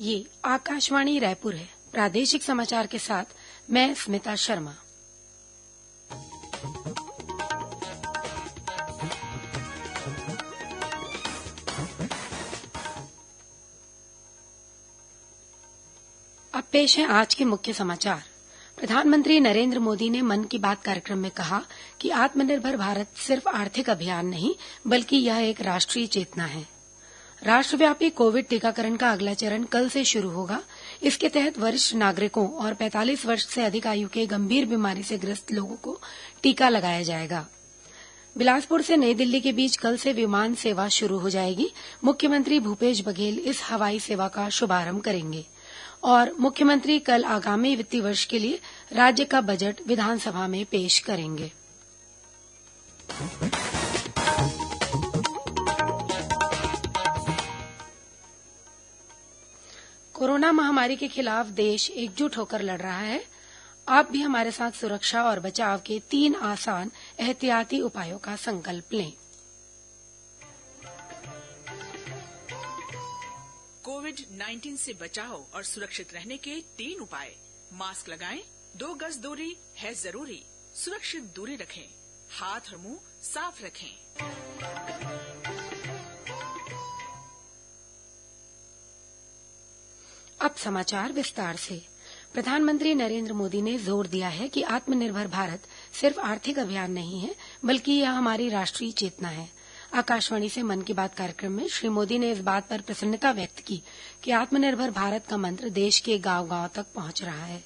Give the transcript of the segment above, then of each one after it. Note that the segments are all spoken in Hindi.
ये आकाशवाणी रायपुर है। प्रादेशिक समाचार के साथ मैं स्मिता शर्मा। अब पेश है आज के मुख्य समाचार। प्रधानमंत्री नरेंद्र मोदी ने मन की बात कार्यक्रम में कहा कि आत्मनिर्भर भारत सिर्फ आर्थिक अभियान नहीं बल्कि यह एक राष्ट्रीय चेतना है। राष्ट्रव्यापी कोविड टीकाकरण का अगला चरण कल से शुरू होगा। इसके तहत वरिष्ठ नागरिकों और 45 वर्ष से अधिक आयु के गंभीर बीमारी से ग्रस्त लोगों को टीका लगाया जाएगा। बिलासपुर से नई दिल्ली के बीच कल से विमान सेवा शुरू हो जाएगी। मुख्यमंत्री भूपेश बघेल इस हवाई सेवा का शुभारंभ करेंगे और मुख्यमंत्री कल आगामी वित्तीय वर्ष के लिए राज्य का बजट विधानसभा में पेश करेंगे। कोरोना महामारी के खिलाफ देश एकजुट होकर लड़ रहा है। आप भी हमारे साथ सुरक्षा और बचाव के 3 आसान एहतियाती उपायों का संकल्प लें। कोविड-19 से बचाव और सुरक्षित रहने के 3 उपाय। मास्क लगाएं, 2 गज दूरी है जरूरी, सुरक्षित दूरी रखें, हाथ और मुंह साफ रखें। अब समाचार विस्तार से। प्रधानमंत्री नरेंद्र मोदी ने जोर दिया है कि आत्मनिर्भर भारत सिर्फ आर्थिक अभियान नहीं है बल्कि यह हमारी राष्ट्रीय चेतना है। आकाशवाणी से मन की बात कार्यक्रम में श्री मोदी ने इस बात पर प्रसन्नता व्यक्त की कि आत्मनिर्भर भारत का मंत्र देश के गांव-गांव तक पहुंच रहा है।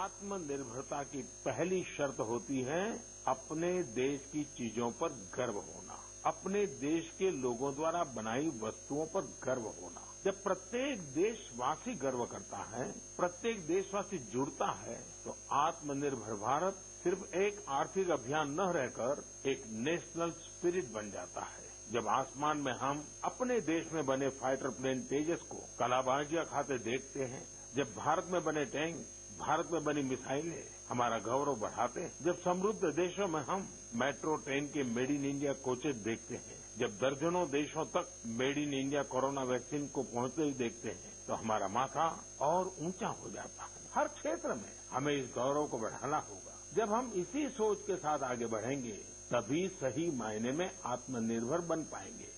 आत्मनिर्भरता की पहली शर्त होती है अपने देश की चीजों पर गर्व होना, अपने देश के लोगों द्वारा बनाई वस्तुओं पर गर्व होना। जब प्रत्येक देशवासी गर्व करता है, प्रत्येक देशवासी जुड़ता है, तो आत्मनिर्भर भारत सिर्फ एक आर्थिक अभियान न रहकर एक नेशनल स्पिरिट बन जाता है। जब आसमान में हम अपने देश में बने फाइटर प्लेन तेजस को कलाबाजियां खाते देखते हैं, जब भारत में बने टैंक, भारत में बनी मिसाइलें हमारा गौरव बढ़ाते हैं, जब समृद्ध देशों में हम मेट्रो ट्रेन के मेड इन इंडिया कोचेज देखते हैं, जब दर्जनों देशों तक made in India corona vaccine को पहुंचते हुए देखते हैं, तो हमारा माथा और ऊंचा हो जाता है। हर क्षेत्र में हमें इस गौरव को बढ़ाना होगा। जब हम इसी सोच के साथ आगे बढ़ेंगे, तभी सही मायने में आत्मनिर्भर बन पाएंगे।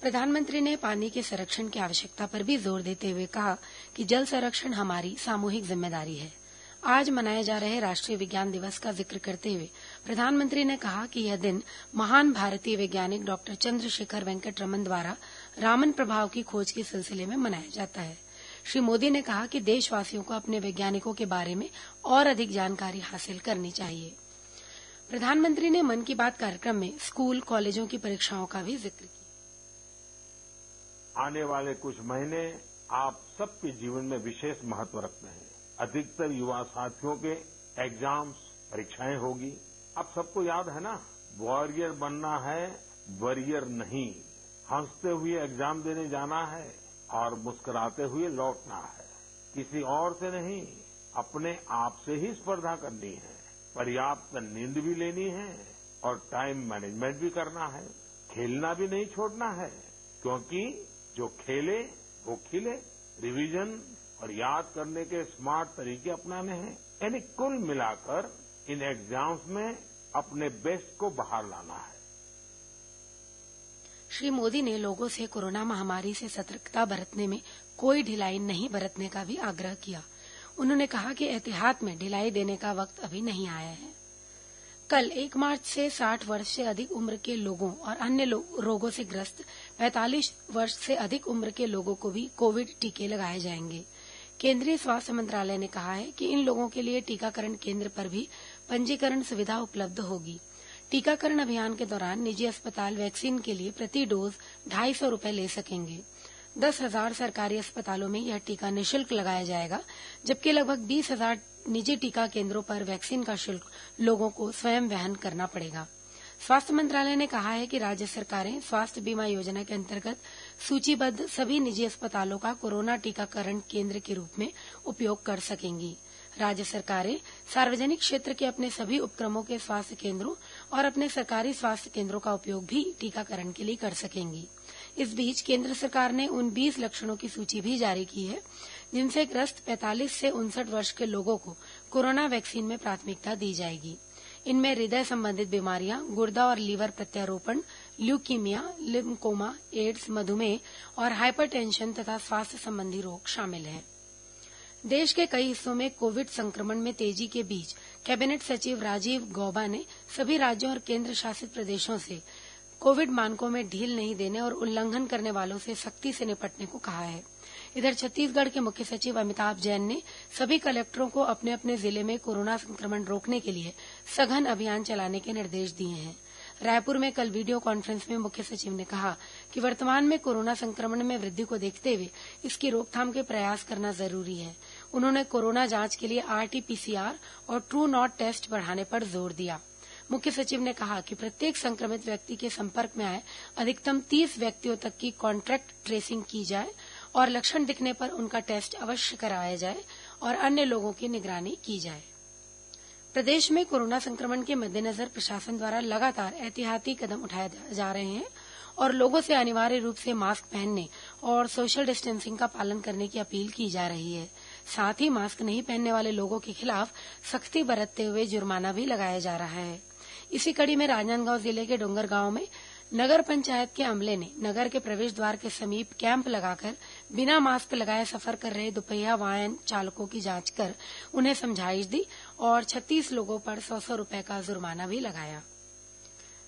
प्रधानमंत्री ने पानी के संरक्षण की आवश्यकता पर भी जोर देते हुए कहा कि जल संरक्षण हमारी सामूहिक जिम्मेदारी है। आज मनाए जा रहे राष्ट्रीय विज्ञान दिवस का जिक्र करते हुए प्रधानमंत्री ने कहा कि यह दिन महान भारतीय वैज्ञानिक डॉक्टर चंद्रशेखर वेंकट रमन द्वारा रामन प्रभाव की खोज के सिलसिले में मनाया जाता है। श्री मोदी ने कहा कि देशवासियों को अपने वैज्ञानिकों के बारे में और अधिक जानकारी हासिल करनी चाहिए। प्रधानमंत्री ने मन की बात कार्यक्रम में स्कूल कॉलेजों की परीक्षाओं का भी जिक्र किया। आने वाले कुछ महीने आप सबके जीवन में विशेष महत्व रखते हैं। अधिकतर युवा साथियों के एग्जाम्स, परीक्षाएं होगी। अब सबको याद है ना, वॉरियर बनना है, वरियर नहीं। हंसते हुए एग्जाम देने जाना है और मुस्कुराते हुए लौटना है। किसी और से नहीं, अपने आप से ही स्पर्धा करनी है। पर्याप्त नींद भी लेनी है और टाइम मैनेजमेंट भी करना है। खेलना भी नहीं छोड़ना है, क्योंकि जो खेले वो खिले। रिवीजन और याद करने के स्मार्ट तरीके अपनाने हैं। यानी कुल मिलाकर इन एग्जाम्स में अपने बेस्ट को बाहर लाना है। श्री मोदी ने लोगों से कोरोना महामारी से सतर्कता बरतने में कोई ढिलाई नहीं बरतने का भी आग्रह किया। उन्होंने कहा कि एहतियात में ढिलाई देने का वक्त अभी नहीं आया है। कल 1 मार्च से 60 वर्ष से अधिक उम्र के लोगों और अन्य रोगों से ग्रस्त 45 वर्ष से अधिक उम्र के लोगों को भी कोविड टीके लगाए जाएंगे। केंद्रीय स्वास्थ्य मंत्रालय ने कहा है कि इन लोगों के लिए टीकाकरण केंद्र पर भी पंजीकरण सुविधा उपलब्ध होगी। टीकाकरण अभियान के दौरान निजी अस्पताल वैक्सीन के लिए प्रति डोज 250 रुपये ले सकेंगे। 10,000 सरकारी अस्पतालों में यह टीका निःशुल्क लगाया जाएगा, जबकि लगभग 20,000 निजी टीका केंद्रों पर वैक्सीन का शुल्क लोगों को स्वयं वहन करना पड़ेगा। स्वास्थ्य मंत्रालय ने कहा है कि राज्य सरकारें स्वास्थ्य बीमा योजना के अंतर्गत सूचीबद्ध सभी निजी अस्पतालों का कोरोना टीकाकरण केंद्र के रूप में उपयोग कर सकेंगी। राज्य सरकारें सार्वजनिक क्षेत्र के अपने सभी उपक्रमों के स्वास्थ्य केंद्रों और अपने सरकारी स्वास्थ्य केंद्रों का उपयोग भी टीकाकरण के लिए कर सकेंगी। इस बीच केंद्र सरकार ने उन 20 लक्षणों की सूची भी जारी की है जिनसे ग्रस्त 45 से 59 वर्ष के लोगों को कोरोना वैक्सीन में प्राथमिकता दी जाएगी। इनमें हृदय संबंधित बीमारियां, गुर्दा और लीवर प्रत्यारोपण, ल्यूकीमिया, लिम्कोमा, एड्स, मधुमेह और हाइपरटेंशन तथा स्वास्थ्य संबंधी रोग शामिल हैं। देश के कई हिस्सों में कोविड संक्रमण में तेजी के बीच कैबिनेट सचिव राजीव गौबा ने सभी राज्यों और केंद्र शासित प्रदेशों से कोविड मानकों में ढील नहीं देने और उल्लंघन करने वालों से सख्ती से निपटने को कहा है। इधर छत्तीसगढ़ के मुख्य सचिव अमिताभ जैन ने सभी कलेक्टरों को अपने अपने जिले में कोरोना संक्रमण रोकने के लिए सघन अभियान चलाने के निर्देश दिए हैं। रायपुर में कल वीडियो कॉन्फ्रेंस में मुख्य सचिव ने कहा कि वर्तमान में कोरोना संक्रमण में वृद्धि को देखते हुए इसकी रोकथाम के प्रयास करना जरूरी है। उन्होंने कोरोना जांच के लिए आरटी-पीसीआर और ट्रू नॉट टेस्ट बढ़ाने पर जोर दिया। मुख्य सचिव ने कहा कि प्रत्येक संक्रमित व्यक्ति के संपर्क में आए अधिकतम 30 व्यक्तियों तक की कॉन्ट्रैक्ट ट्रेसिंग की जाए और लक्षण दिखने पर उनका टेस्ट अवश्य कराया जाए और अन्य लोगों की निगरानी की जाए। प्रदेश में कोरोना संक्रमण के मद्देनजर प्रशासन द्वारा लगातार एहतियाती कदम उठाए जा रहे हैं और लोगों से अनिवार्य रूप से मास्क पहनने और सोशल डिस्टेंसिंग का पालन करने की अपील की जा रही है। साथ ही मास्क नहीं पहनने वाले लोगों के खिलाफ सख्ती बरतते हुए जुर्माना भी लगाया जा रहा है। इसी कड़ी में राजनांदगांव जिले के डोंगरगांव में नगर पंचायत के अमले ने नगर के प्रवेश द्वार के समीप कैंप लगाकर बिना मास्क लगाए सफर कर रहे दुपहिया वाहन चालकों की जांच कर उन्हें समझाइश दी और 36 लोगों पर 100-100 रुपए का जुर्माना भी लगाया।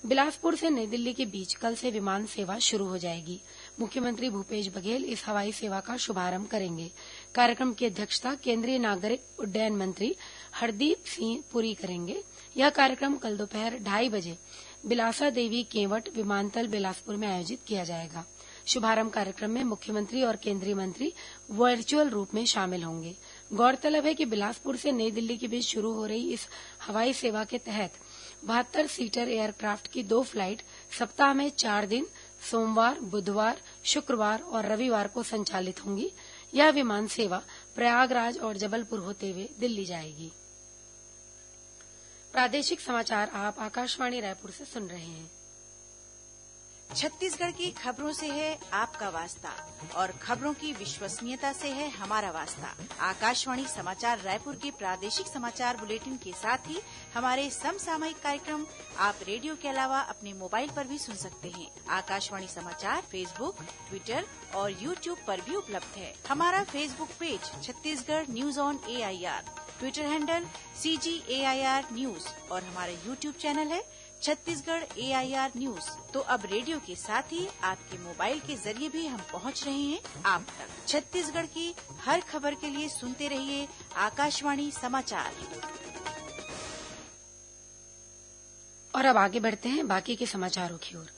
बिलासपुर से नई दिल्ली के बीच कल से विमान सेवा शुरू हो जाएगी। मुख्यमंत्री भूपेश बघेल इस हवाई सेवा का शुभारंभ करेंगे। कार्यक्रम की अध्यक्षता केंद्रीय नागरिक उड्डयन मंत्री हरदीप सिंह पुरी करेंगे। यह कार्यक्रम कल दोपहर 2:30 बजे बिलासा देवी केवट विमानतल बिलासपुर में आयोजित किया जाएगा। शुभारंभ कार्यक्रम में मुख्यमंत्री और केंद्रीय मंत्री वर्चुअल रूप में शामिल होंगे। गौरतलब है कि बिलासपुर से नई दिल्ली के बीच शुरू हो रही इस हवाई सेवा के तहत 72 सीटर एयरक्राफ्ट की 2 फ्लाइट सप्ताह में 4 दिन सोमवार, बुधवार, शुक्रवार और रविवार को संचालित होंगी। यह विमान सेवा प्रयागराज और जबलपुर होते हुए दिल्ली जाएगी। प्रादेशिक समाचार आप आकाशवाणी रायपुर से सुन रहे हैं। छत्तीसगढ़ की खबरों से है आपका वास्ता और खबरों की विश्वसनीयता से है हमारा वास्ता। आकाशवाणी समाचार रायपुर के प्रादेशिक समाचार बुलेटिन के साथ ही हमारे समसामयिक कार्यक्रम आप रेडियो के अलावा अपने मोबाइल पर भी सुन सकते हैं। आकाशवाणी समाचार फेसबुक, ट्विटर और यूट्यूब पर भी उपलब्ध है। हमारा Facebook page Chhattisgarh news on AIR, Twitter handle CGAIR news और हमारा यूट्यूब चैनल है छत्तीसगढ़ AIR न्यूज। तो अब रेडियो के साथ ही आपके मोबाइल के जरिए भी हम पहुंच रहे हैं आप तक। छत्तीसगढ़ की हर खबर के लिए सुनते रहिए आकाशवाणी समाचार। और अब आगे बढ़ते हैं बाकी के समाचारों की ओर।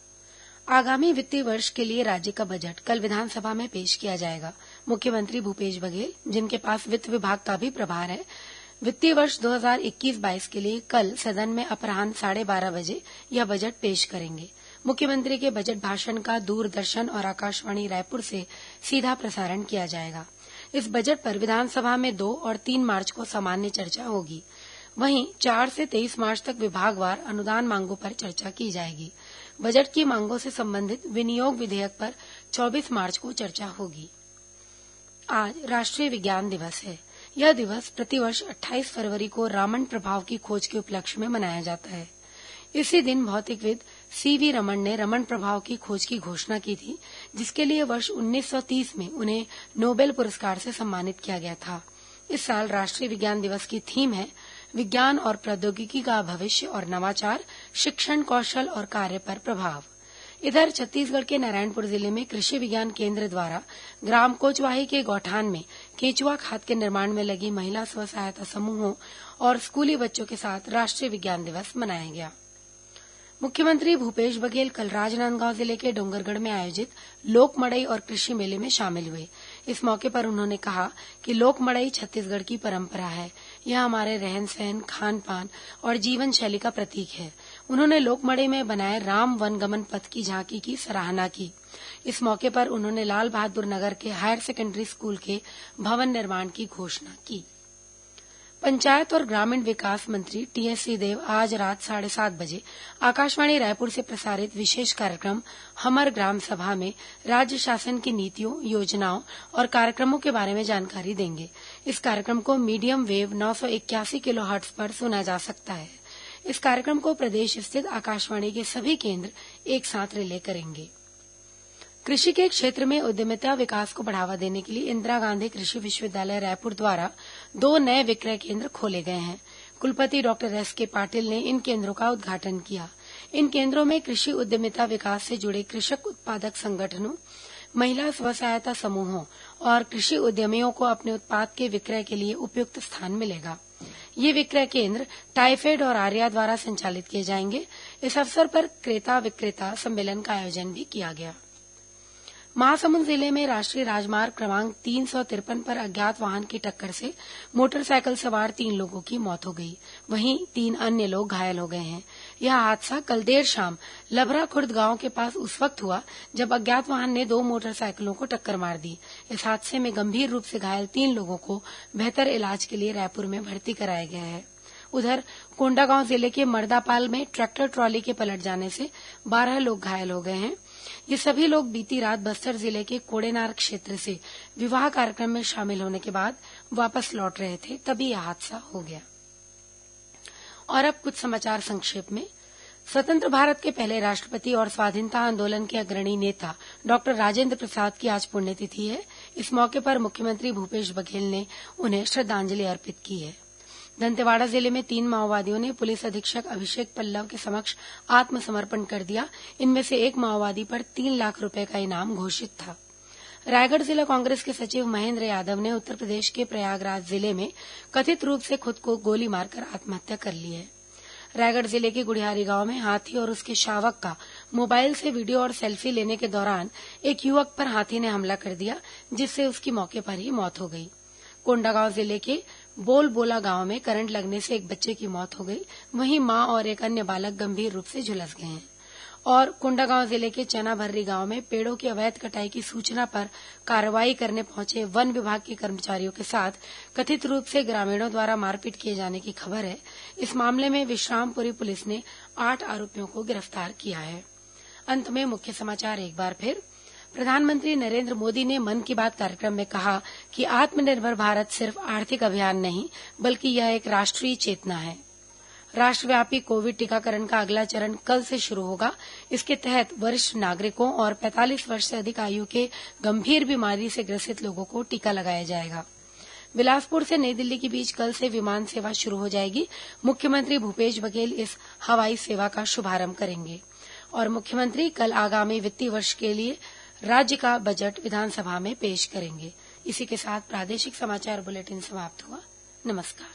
आगामी वित्तीय वर्ष के लिए राज्य का बजट कल विधानसभा में पेश किया जाएगा। मुख्यमंत्री भूपेश बघेल, जिनके पास वित्त विभाग का भी प्रभार है, वित्तीय वर्ष 2021-22 के लिए कल सदन में अपराह्न 12:30 बजे यह बजट पेश करेंगे। मुख्यमंत्री के बजट भाषण का दूरदर्शन और आकाशवाणी रायपुर से सीधा प्रसारण किया जाएगा। इस बजट पर विधानसभा में 2 और 3 मार्च को सामान्य चर्चा होगी। वहीं 4 से 23 मार्च तक विभागवार अनुदान मांगों पर चर्चा की जाएगी। बजट की मांगों से संबंधित विनियोग विधेयक पर 24 मार्च को चर्चा होगी। आज राष्ट्रीय विज्ञान दिवस है। यह दिवस प्रतिवर्ष 28 फरवरी को रामन प्रभाव की खोज के उपलक्ष्य में मनाया जाता है। इसी दिन भौतिकविद CV रमन ने रमन प्रभाव की खोज की घोषणा की थी, जिसके लिए वर्ष 1930 में उन्हें नोबेल पुरस्कार से सम्मानित किया गया था। इस साल राष्ट्रीय विज्ञान दिवस की थीम है विज्ञान और प्रौद्योगिकी का भविष्य और नवाचार, शिक्षण, कौशल और कार्य पर प्रभाव। इधर छत्तीसगढ़ के नारायणपुर जिले में कृषि विज्ञान केंद्र द्वारा ग्राम कोचवाही के गौठान में केंचुआ खाद के निर्माण में लगी महिला स्व सहायता समूहों और स्कूली बच्चों के साथ राष्ट्रीय विज्ञान दिवस मनाया गया। मुख्यमंत्री भूपेश बघेल कल राजनांदगांव जिले के डोंगरगढ़ में आयोजित लोक मड़ई और कृषि मेले में शामिल हुए। इस मौके पर उन्होंने कहा कि लोक मड़ई छत्तीसगढ़ की परंपरा है। यह हमारे रहन सहन, खान पान और जीवन शैली का प्रतीक है। उन्होंने लोक मड़ई में बनाए राम वनगमन पथ की झांकी की सराहना की। इस मौके पर उन्होंने लाल बहादुर नगर के हायर सेकेंडरी स्कूल के भवन निर्माण की घोषणा की। पंचायत और ग्रामीण विकास मंत्री टीएस सिंहदेव आज रात 7:30 बजे आकाशवाणी रायपुर से प्रसारित विशेष कार्यक्रम हमर ग्राम सभा में राज्य शासन की नीतियों, योजनाओं और कार्यक्रमों के बारे में जानकारी देंगे। इस कार्यक्रम को मीडियम वेव 981 किलोहर्ट्ज पर सुना जा सकता है। इस कार्यक्रम को प्रदेश स्थित आकाशवाणी के सभी केंद्र एक साथ रिले करेंगे। कृषि के क्षेत्र में उद्यमिता विकास को बढ़ावा देने के लिए इंदिरा गांधी कृषि विश्वविद्यालय रायपुर द्वारा 2 नए विक्रय केंद्र खोले गए हैं। कुलपति डॉक्टर एस.के. पाटिल ने इन केंद्रों का उद्घाटन किया। इन केंद्रों में कृषि उद्यमिता विकास से जुड़े कृषक उत्पादक संगठनों, महिला स्व सहायता समूहों और कृषि उद्यमियों को अपने उत्पाद के विक्रय के लिए उपयुक्त स्थान मिलेगा। ये विक्रय केंद्र टाइफेड और आर्या द्वारा संचालित किए जाएंगे। इस अवसर पर क्रेता विक्रेता सम्मेलन का आयोजन भी किया गया। महासमुंद जिले में राष्ट्रीय राजमार्ग क्रमांक 353 पर अज्ञात वाहन की टक्कर से मोटरसाइकिल सवार 3 लोगों की मौत हो गई। वहीं 3 अन्य लोग घायल हो गए हैं। यह हादसा कल देर शाम लभरा खुर्द गांव के पास उस वक्त हुआ जब अज्ञात वाहन ने 2 मोटरसाइकिलों को टक्कर मार दी। इस हादसे में गंभीर रूप से घायल 3 लोगों को बेहतर इलाज के लिए रायपुर में भर्ती कराया गया है। उधर कोंडागांव जिले के मर्दापाल में ट्रैक्टर ट्रॉली के पलट जाने से 12 लोग घायल हो गए हैं। ये सभी लोग बीती रात बस्तर जिले के कोड़ेनार क्षेत्र से विवाह कार्यक्रम में शामिल होने के बाद वापस लौट रहे थे, तभी यह हादसा हो गया। और अब कुछ समाचार संक्षेप में। स्वतंत्र भारत के पहले राष्ट्रपति और स्वाधीनता आंदोलन के अग्रणी नेता डॉक्टर राजेंद्र प्रसाद की आज पुण्यतिथि है। इस मौके पर मुख्यमंत्री भूपेश बघेल ने उन्हें श्रद्धांजलि अर्पित की है। दंतेवाड़ा जिले में 3 माओवादियों ने पुलिस अधीक्षक अभिषेक पल्लव के समक्ष आत्मसमर्पण कर दिया। इनमें से एक माओवादी पर 3 लाख रुपए का इनाम घोषित था। रायगढ़ जिला कांग्रेस के सचिव महेंद्र यादव ने उत्तर प्रदेश के प्रयागराज जिले में कथित रूप से खुद को गोली मारकर आत्महत्या कर ली है। रायगढ़ जिले के गुड़ियारी गांव में हाथी और उसके शावक का मोबाइल से वीडियो और सेल्फी लेने के दौरान एक युवक पर हाथी ने हमला कर दिया, जिससे उसकी मौके पर ही मौत हो गई। कोंडागांव जिले के बोलबोला गांव में करंट लगने से एक बच्चे की मौत हो गई। वहीं मां और एक अन्य बालक गंभीर रूप से झुलस गए हैं। और कोंडागांव जिले के चनाभर्री गांव में पेड़ों की अवैध कटाई की सूचना पर कार्रवाई करने पहुंचे वन विभाग के कर्मचारियों के साथ कथित रूप से ग्रामीणों द्वारा मारपीट किए जाने की खबर है। इस मामले में विश्रामपुरी पुलिस ने 8 आरोपियों को गिरफ्तार किया है। अंत में मुख्य समाचार एक बार फिर। प्रधानमंत्री नरेंद्र मोदी ने मन की बात कार्यक्रम में कहा कि आत्मनिर्भर भारत सिर्फ आर्थिक अभियान नहीं, बल्कि यह एक राष्ट्रीय चेतना है। राष्ट्रव्यापी कोविड टीकाकरण का अगला चरण कल से शुरू होगा। इसके तहत वरिष्ठ नागरिकों और 45 वर्ष से अधिक आयु के गंभीर बीमारी से ग्रसित लोगों को टीका लगाया जाएगा। बिलासपुर से नई दिल्ली के बीच कल से विमान सेवा शुरू हो जाएगी। मुख्यमंत्री भूपेश बघेल इस हवाई सेवा का शुभारंभ करेंगे। और मुख्यमंत्री कल आगामी वित्तीय वर्ष के लिए राज्य का बजट विधानसभा में पेश करेंगे। इसी के साथ प्रादेशिक समाचार बुलेटिन समाप्त हुआ। नमस्कार।